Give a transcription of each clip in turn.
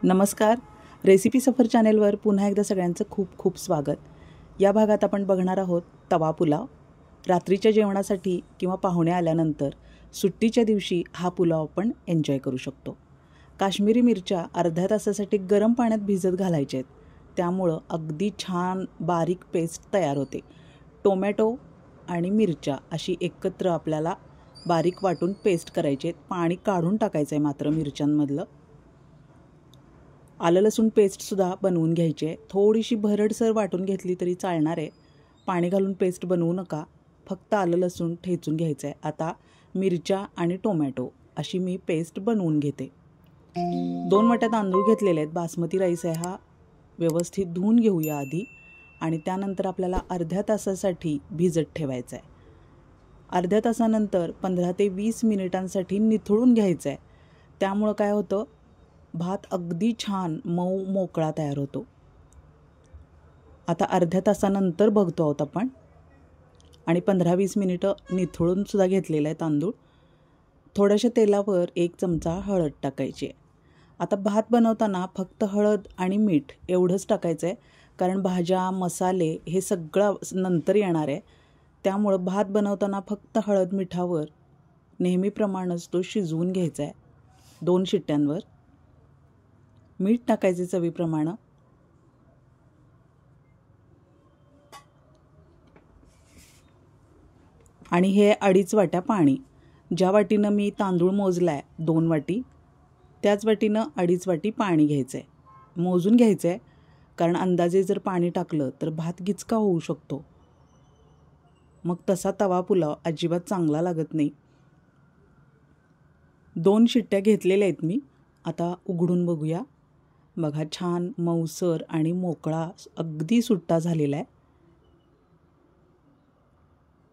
नमस्कार. रेसिपी सफर चॅनेलवर पुन्हा एकदा सगळ्यांचं खूप खूप स्वागत. या भागात आपण बघणार आहोत तवा पुलाव. रात्रीच्या जेवणासाठी किंवा पाहुणे आल्यानंतर सुट्टीच्या दिवशी हा पुलाव आपण एन्जॉय करू शकतो. काश्मीरी मिरच्या अर्ध्या तासासाठी गरम पाण्यात भिजत घालायचे आहेत, त्यामुळं अगदी छान बारीक पेस्ट तयार होते. टोमॅटो आणि मिरच्या अशी एकत्र आपल्याला बारीक वाटून पेस्ट करायची आहे. पाणी काढून टाकायचं आहे मात्र मिरच्यांमधलं. आलं लसूण पेस्टसुद्धा बनवून घ्यायची आहे. थोडीशी भरडसर वाटून घेतली तरी चालणार आहे. पाणी घालून पेस्ट बनवू नका, फक्त आलं लसूण ठेचून घ्यायचं आहे. आता मिरच्या आणि टोमॅटो अशी मी पेस्ट बनवून घेते. 2 वाट्या तांदूळ घेतलेले आहेत. बासमती राईस आहे हा. व्यवस्थित धुवून घेऊया आधी आणि त्यानंतर आपल्याला अर्ध्या तासासाठी भिजत ठेवायचं आहे. अर्ध्या तासानंतर 15 ते 20 मिनिटांसाठी निथळून घ्यायचं आहे. त्यामुळं काय होतं, भात अगदी छान मऊ मोकळा तयार होतो. आता अर्ध्या तासानंतर बघतो आहोत आपण आणि 15-20 मिनिटं निथळूनसुद्धा घेतलेलं आहे तांदूळ. थोड्याशा तेलावर 1 चमचा हळद टाकायची आहे. आता भात बनवताना फक्त हळद आणि मीठ एवढंच टाकायचं आहे, कारण भाज्या मसाले हे सगळं नंतर येणार आहे. त्यामुळं भात बनवताना फक्त हळद मिठावर नेहमीप्रमाणेच तो शिजवून घ्यायचा आहे. 2 शिट्ट्यांवर मीठ टाकायचे चवीप्रमाणे. आणि हे 2.5 वाट्या पाणी. ज्या वाटीनं मी तांदूळ मोजला आहे 2 वाटी, त्याच वाटीनं 2.5 वाटी पाणी घ्यायचं आहे. मोजून घ्यायचं आहे, कारण अंदाजे जर पाणी टाकलं तर भात गिचका होऊ शकतो. मग तसा तवा पुलाव अजिबात चांगला लागत नाही. 2 शिट्ट्या घेतलेल्या आहेत मी. आता उघडून बघूया. बघा, छान मऊसर आणि मोकळा अगदी सुट्टा झालेला आहे.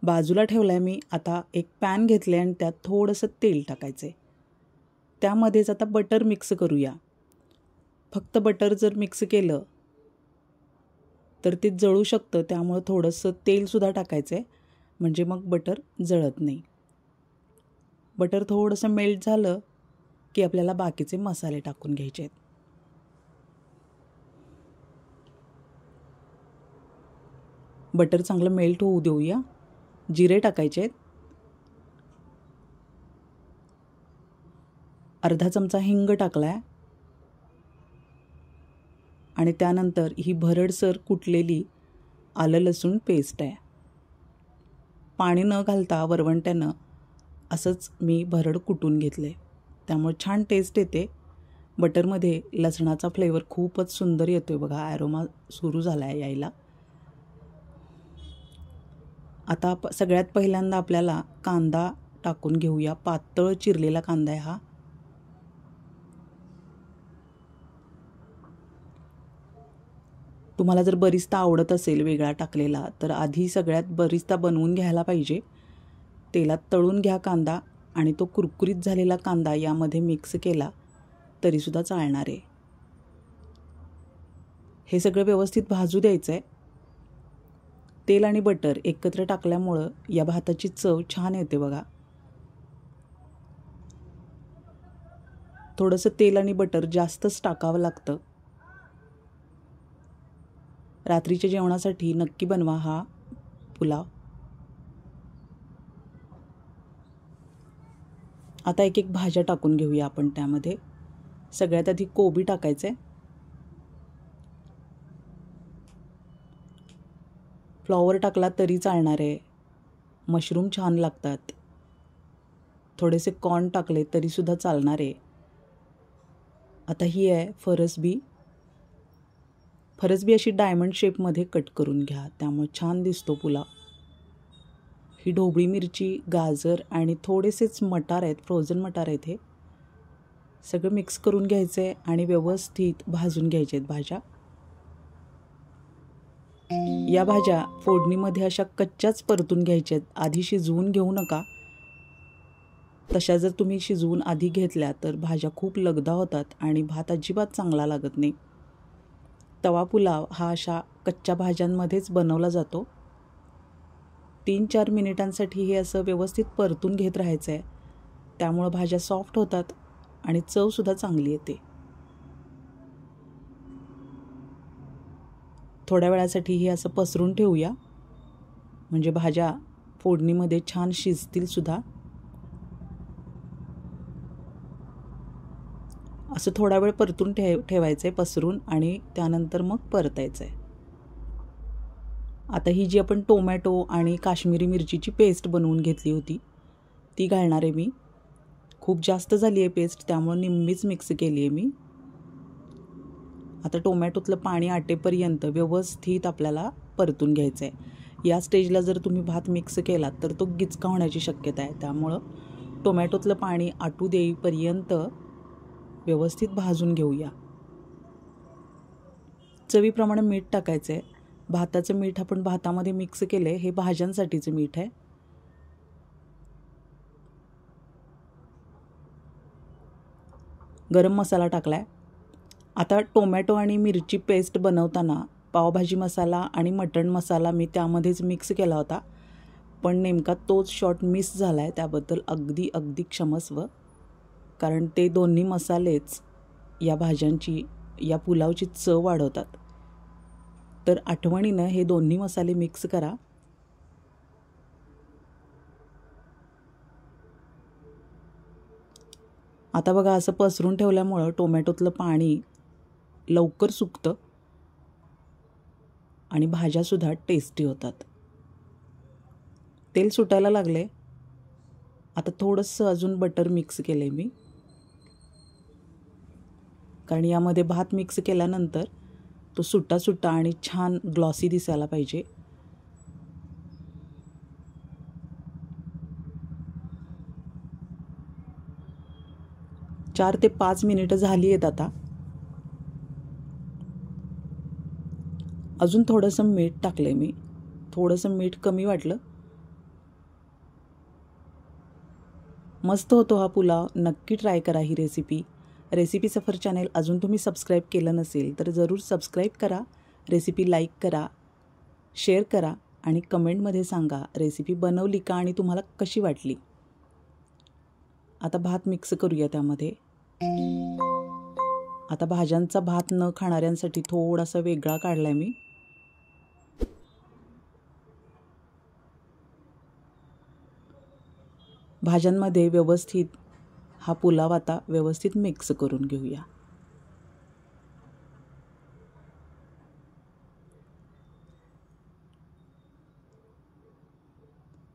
बाजूला ठेवला आहे मी. आता एक पॅन घेतले आणि त्यात थोडंसं तेल टाकायचं आहे. त्यामध्येच आता बटर मिक्स करूया. फक्त बटर जर मिक्स केलं तर ते जळू शकतं, त्यामुळं थोडंसं तेलसुद्धा टाकायचं आहे, म्हणजे मग बटर जळत नाही. बटर थोडंसं मेल्ट झालं की आपल्याला बाकीचे मसाले टाकून घ्यायचे आहेत. बटर चांगलं मेल्ट होऊ देऊया. जिरे टाकायचे आहेत. अर्धा चमचा हिंग टाकला आहे आणि त्यानंतर ही भरडसर कुटलेली आलं लसूण पेस्ट आहे. पाणी न घालता वरवंट्यानं असंच मी भरड कुटून घेतले, त्यामुळे छान टेस्ट येते. बटरमध्ये लसणाचा फ्लेवर खूपच सुंदर येतोय. बघा, ॲरोमा सुरू झाला आहे यायला. आता सगळ्यात पहिल्यांदा आपल्याला कांदा टाकून घेऊया. पातळ चिरलेला कांदा आहे हा. तुम्हाला जर बरिस्ता आवडत असेल वेगळा टाकलेला, तर आधी सगळ्यात बरिस्ता बनवून घ्यायला पाहिजे. तेलात तळून घ्या कांदा आणि तो कुरकुरीत झालेला कांदा यामध्ये मिक्स केला तरीसुद्धा चालणार आहे. हे सगळं व्यवस्थित भाजू द्यायचं आहे. तेल आणि बटर एकत्र टाकल्यामुळं या भाताची चव छान येते. बघा, थोडंसं तेल आणि बटर जास्तच टाकावं लागतं. रात्रीच्या जेवणासाठी नक्की बनवा हा पुलाव. आता एक एक भाज्या टाकून घेऊया आपण त्यामध्ये. सगळ्यात आधी कोबी टाकायचं आहे. फ्लॉवर टाकला तरी चालणार आहे. मशरूम छान लागतात. थोडेसे कॉर्न टाकले तरीसुद्धा चालणार आहे. आता ही आहे फरसबी. फरसबी अशी डायमंड शेपमध्ये कट करून घ्या, त्यामुळे छान दिसतो पुलाव. ही ढोबळी मिरची, गाजर आणि थोडेसेच मटार आहेत, फ्रोझन मटार आहेत. हे सगळं मिक्स करून घ्यायचं आहे आणि व्यवस्थित भाजून घ्यायचे आहेत भाज्या. या भाज्या फोडणीमध्ये अशा कच्च्याच परतून घ्यायच्या आहेत. आधी शिजवून घेऊ नका. तशा जर तुम्ही शिजवून आधी घेतल्या तर भाज्या खूप लगदा होतात आणि भात अजिबात चांगला लागत नाही. तवा पुलाव हा अशा कच्च्या भाज्यांमध्येच बनवला जातो. 3-4 मिनिटांसाठी हे असं व्यवस्थित परतून घेत राहायचं आहे. त्यामुळं भाज्या सॉफ्ट होतात आणि चवसुद्धा चांगली येते. थोड्या वेळासाठी हे असं पसरून ठेवूया, म्हणजे भाज्या फोडणीमध्ये छान शिजतील सुद्धा. असं थोडा वेळ परतून ठेवायचं आहे पसरून आणि त्यानंतर मग परतायचं आहे. आता ही जी आपण टोमॅटो आणि काश्मीरी मिरचीची पेस्ट बनवून घेतली होती ती घालणार आहे मी. खूप जास्त झाली आहे पेस्ट, त्यामुळे निम्मीच मिक्स केली आहे मी. आता टोमॅटोतलं पाणी आटेपर्यंत व्यवस्थित आपल्याला परतून घ्यायचं आहे. या स्टेजला जर तुम्ही भात मिक्स केलात तर तो गिचका होण्याची शक्यता आहे, त्यामुळं टोमॅटोतलं पाणी आटू देईपर्यंत व्यवस्थित भाजून घेऊया. चवीप्रमाणे मीठ टाकायचं आहे. भाताचं मीठ आपण भातामध्ये मिक्स केलं आहे, हे भाज्यांसाठीचं मीठ आहे. गरम मसाला टाकला आहे. आता टोमॅटो आणि मिरची पेस्ट बनवताना पावभाजी मसाला आणि मटण मसाला मी त्यामध्येच मिक्स केला होता, पण नेमका तोच शॉट मिस झाला आहे. त्याबद्दल अगदी क्षमस्व, कारण ते दोन्ही मसालेच या भाज्यांची, या पुलावची चव वाढवतात. तर आठवणीनं हे दोन्ही मसाले मिक्स करा. आता बघा, असं पसरून ठेवल्यामुळं टोमॅटोतलं पाणी लवकर सुकतं आणि भाज्यासुद्धा टेस्टी होतात. तेल सुटायला लागले. आता थोडंसं अजून बटर मिक्स केलं आहे मी, कारण यामध्ये भात मिक्स केल्यानंतर तो सुट्टा आणि छान ग्लॉसी दिसायला पाहिजे. चार ते 5 मिनिटं झाली आहेत. आता अजून थोडंसं मीठ टाकलं आहे मी. थोडंसं मीठ कमी वाटलं. मस्त होतो हा पुलाव. नक्की ट्राय करा ही रेसिपी सफर चॅनेल अजून तुम्ही सबस्क्राईब केलं नसेल तर जरूर सबस्क्राईब करा. रेसिपी लाईक करा, शेअर करा आणि कमेंटमध्ये सांगा रेसिपी बनवली का आणि तुम्हाला कशी वाटली. आता भात मिक्स करूया त्यामध्ये. आता भाज्यांचा भात न खाणाऱ्यांसाठी थोडासा वेगळा काढला आहे मी. भाज्यांमध्ये व्यवस्थित हा पुलाव आता व्यवस्थित मिक्स करून घेऊया.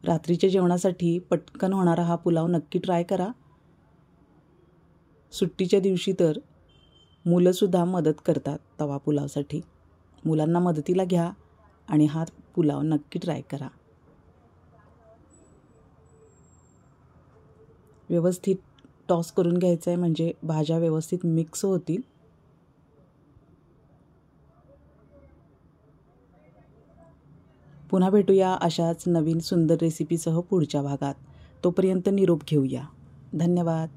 रात्रीच्या जेवणासाठी पटकन होणारा हा पुलाव नक्की ट्राय करा. सुट्टीच्या दिवशी तर मुलंसुद्धा मदत करतात तवा पुलावसाठी. मुलांना मदतीला घ्या आणि हा पुलाव नक्की ट्राय करा. व्यवस्थित टॉस करून घ्यायचं आहे, म्हणजे भाज्या व्यवस्थित मिक्स होतील. पुन्हा भेटूया अशाच नवीन सुंदर रेसिपीसह पुढच्या भागात. तोपर्यंत निरोप घेऊया. धन्यवाद.